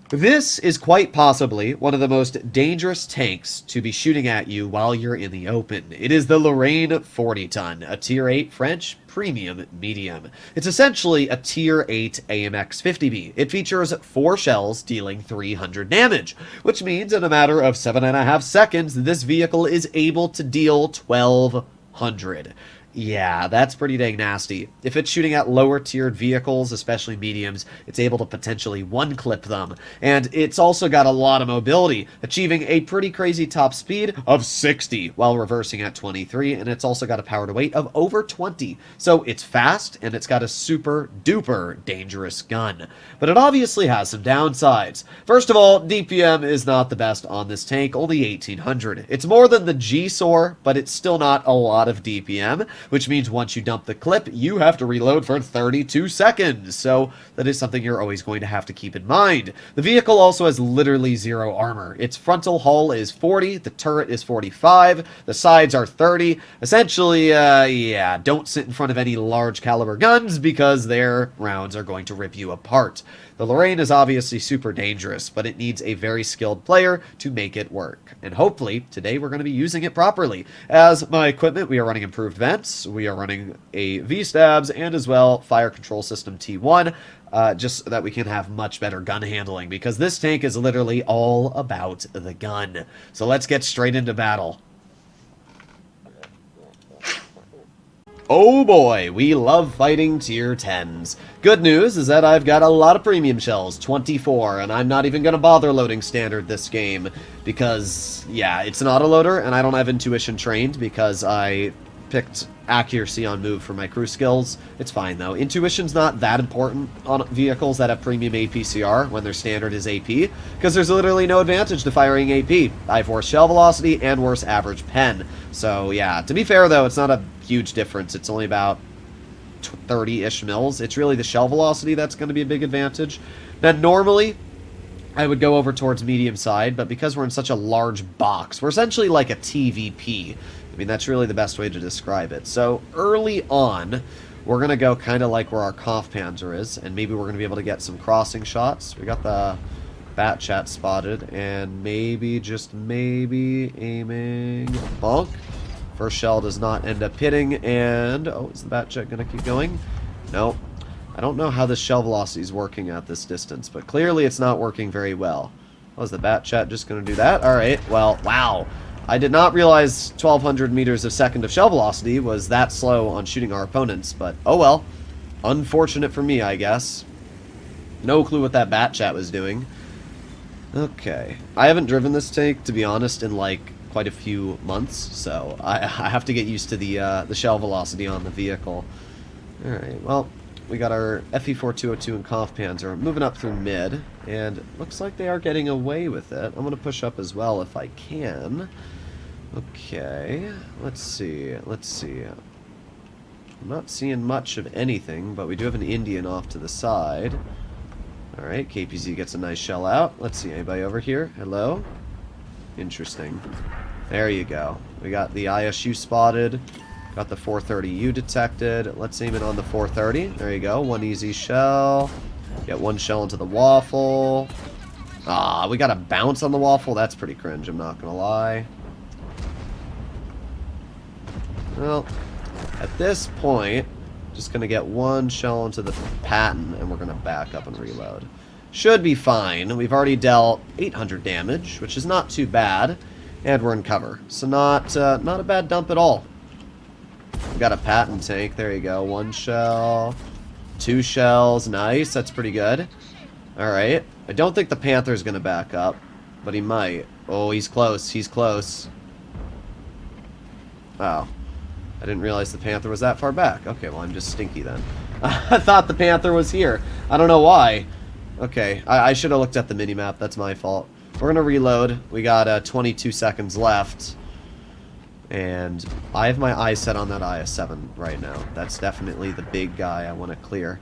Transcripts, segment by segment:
This is quite possibly one of the most dangerous tanks to be shooting at you while you're in the open. It is the Lorraine 40-ton, a Tier 8 French premium medium. It's essentially a Tier 8 AMX 50B. It features 4 shells dealing 300 damage, which means in a matter of 7.5 seconds, this vehicle is able to deal 1,200. Yeah, that's pretty dang nasty. If it's shooting at lower tiered vehicles, especially mediums, it's able to potentially one-clip them. And it's also got a lot of mobility, achieving a pretty crazy top speed of 60 while reversing at 23, and it's also got a power to weight of over 20. So it's fast, and it's got a super duper dangerous gun. But it obviously has some downsides. First of all, DPM is not the best on this tank, only 1800. It's more than the G-SOAR, but it's still not a lot of DPM, which means once you dump the clip, you have to reload for 32 seconds. So that is something you're always going to have to keep in mind. The vehicle also has literally zero armor. Its frontal hull is 40, the turret is 45, the sides are 30. Essentially, yeah, don't sit in front of any large caliber guns because their rounds are going to rip you apart. The Lorraine is obviously super dangerous, but it needs a very skilled player to make it work. And hopefully, today we're going to be using it properly. As my equipment, we are running improved vents, we are running a V-stabs, and as well, fire control system T1, just so that we can have much better gun handling, because this tank is literally all about the gun. So let's get straight into battle. Oh boy, we love fighting tier 10s. Good news is that I've got a lot of premium shells, 24, and I'm not even going to bother loading standard this game, because, yeah, it's an autoloader, and I don't have intuition trained because I picked accuracy on move for my crew skills. It's fine, though. Intuition's not that important on vehicles that have premium APCR when their standard is AP, because there's literally no advantage to firing AP. I have worse shell velocity and worse average pen. So, yeah, to be fair, though, it's not a huge difference. It's only about 30-ish mils. It's really the shell velocity that's going to be a big advantage. Now, normally, I would go over towards medium side, but because we're in such a large box, we're essentially like a TVP. I mean, that's really the best way to describe it. So, early on, we're going to go kind of like where our Kampfpanzer is, and maybe we're going to be able to get some crossing shots. We got the Bat Chat spotted, and maybe, just maybe, aiming bonk. First shell does not end up hitting, and oh, is the Bat Jet going to keep going? No. I don't know how the shell velocity is working at this distance, but clearly it's not working very well. Oh, is the Bat Chat just going to do that? Alright, well, wow. I did not realize 1200 meters a second of shell velocity was that slow on shooting our opponents, but oh well. Unfortunate for me, I guess. No clue what that Bat Chat was doing. Okay. I haven't driven this tank, to be honest, in like quite a few months, so I have to get used to the shell velocity on the vehicle. Alright, well, we got our FE4202 and Kampfpanzer moving up through mid, and it looks like they are getting away with it. I'm going to push up as well if I can. Okay, let's see. I'm not seeing much of anything, but we do have an Indian off to the side. Alright, KPZ gets a nice shell out. Let's see, anybody over here? Hello? Interesting. There you go. We got the ISU spotted. Got the 430U detected. Let's aim it on the 430. There you go. One easy shell. Get one shell into the waffle. Ah, we got a bounce on the waffle. That's pretty cringe, I'm not going to lie. Well, at this point, just going to get one shell into the Patton, and we're going to back up and reload. Should be fine. We've already dealt 800 damage, which is not too bad. And we're in cover. So not a bad dump at all. We've got a Patton tank. There you go. One shell. Two shells. Nice. That's pretty good. Alright. I don't think the Panther's going to back up, but he might. Oh, he's close. He's close. Wow. I didn't realize the Panther was that far back. Okay, well, I'm just stinky then. I thought the Panther was here. I don't know why. Okay, I should have looked at the minimap. That's my fault. We're going to reload. We got 22 seconds left. And I have my eyes set on that IS-7 right now. That's definitely the big guy I want to clear.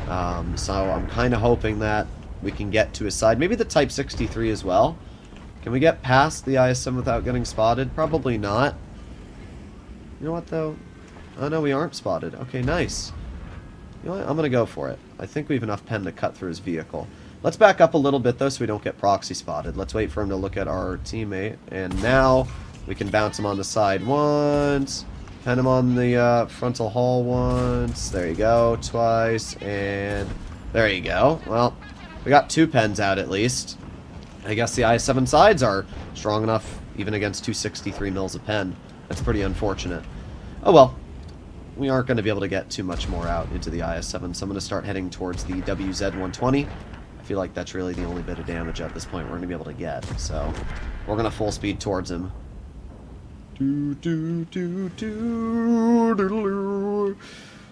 So I'm kind of hoping that we can get to his side. Maybe the Type 63 as well. Can we get past the IS-7 without getting spotted? Probably not. You know what, though? Oh, no, we aren't spotted. Okay, nice. You know what? I'm going to go for it. I think we have enough pen to cut through his vehicle. Let's back up a little bit, though, so we don't get proxy spotted. Let's wait for him to look at our teammate. And now we can bounce him on the side once. Pen him on the frontal hull once. There you go. Twice. And there you go. Well, we got 2 pens out at least. I guess the IS-7 sides are strong enough even against 263 mils a pen. That's pretty unfortunate. Oh well. We aren't going to be able to get too much more out into the IS-7, so I'm going to start heading towards the WZ-120. I feel like that's really the only bit of damage at this point we're going to be able to get, so we're going to full speed towards him.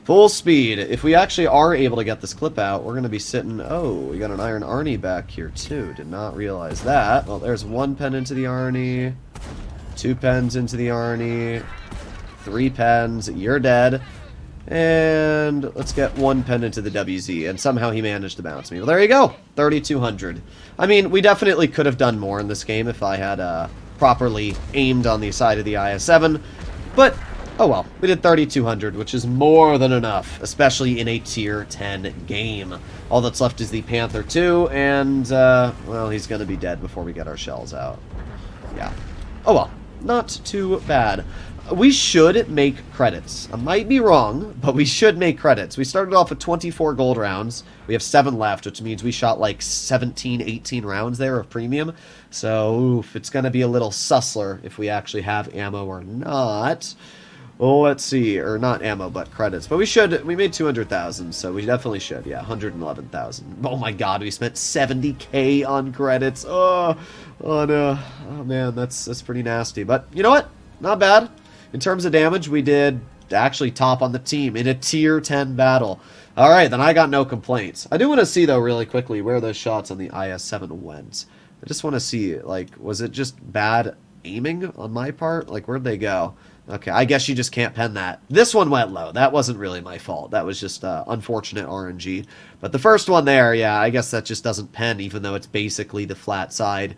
Full speed. If we actually are able to get this clip out, we're going to be sitting... Oh, we got an Iron Arnie back here, too. Did not realize that. Well, there's 1 pen into the Arnie, 2 pens into the Arnie, 3 pens. You're dead. And let's get 1 pen into the WZ, and somehow he managed to bounce me. Well, there you go. 3,200. I mean, we definitely could have done more in this game if I had properly aimed on the side of the IS-7, but oh well. We did 3,200, which is more than enough, especially in a Tier 10 game. All that's left is the Panther 2, and, well, he's going to be dead before we get our shells out. Yeah. Oh well. Not too bad. We should make credits. I might be wrong, but we should make credits. We started off with 24 gold rounds. We have 7 left, which means we shot like 17, 18 rounds there of premium. So, oof, it's going to be a little sussler if we actually have ammo or not. Well, let's see. Or not ammo, but credits. But we should. We made 200,000, so we definitely should. Yeah, 111,000. Oh my god, we spent 70k on credits. Oh no. Oh man, that's pretty nasty. But you know what? Not bad. In terms of damage, we did actually top on the team in a Tier 10 battle. Alright, then I got no complaints. I do want to see, though, really quickly, where those shots on the IS-7 went. I just want to see, like, was it just bad aiming on my part? Like, where'd they go? Okay, I guess you just can't pen that. This one went low. That wasn't really my fault. That was just unfortunate RNG. But the first one there, yeah, I guess that just doesn't pen, even though it's basically the flat side.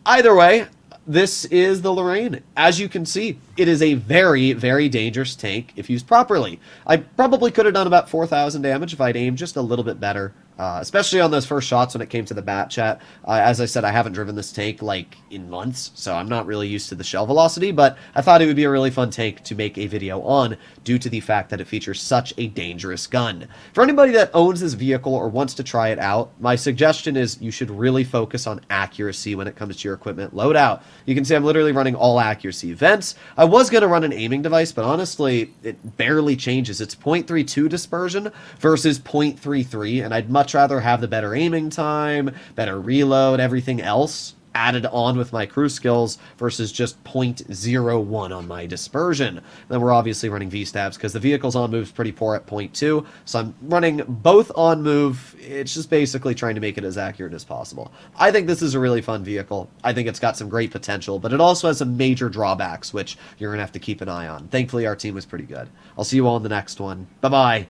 Either way, this is the Lorraine. As you can see, it is a very, very dangerous tank if used properly. I probably could have done about 4,000 damage if I'd aimed just a little bit better. Especially on those first shots when it came to the bat chat. As I said, I haven't driven this tank, like, in months, so I'm not really used to the shell velocity, but I thought it would be a really fun tank to make a video on due to the fact that it features such a dangerous gun. For anybody that owns this vehicle or wants to try it out, my suggestion is you should really focus on accuracy when it comes to your equipment loadout. You can see I'm literally running all accuracy. Vents, I was going to run an aiming device, but honestly, it barely changes. It's 0.32 dispersion versus 0.33, and I'd much rather have the better aiming time, better reload, everything else added on with my crew skills versus just 0.01 on my dispersion. Then we're obviously running V-stabs because the vehicle's on move is pretty poor at 0.2, so I'm running both on move. It's just basically trying to make it as accurate as possible. I think this is a really fun vehicle. I think it's got some great potential, but it also has some major drawbacks, which you're going to have to keep an eye on. Thankfully, our team was pretty good. I'll see you all in the next one. Bye-bye.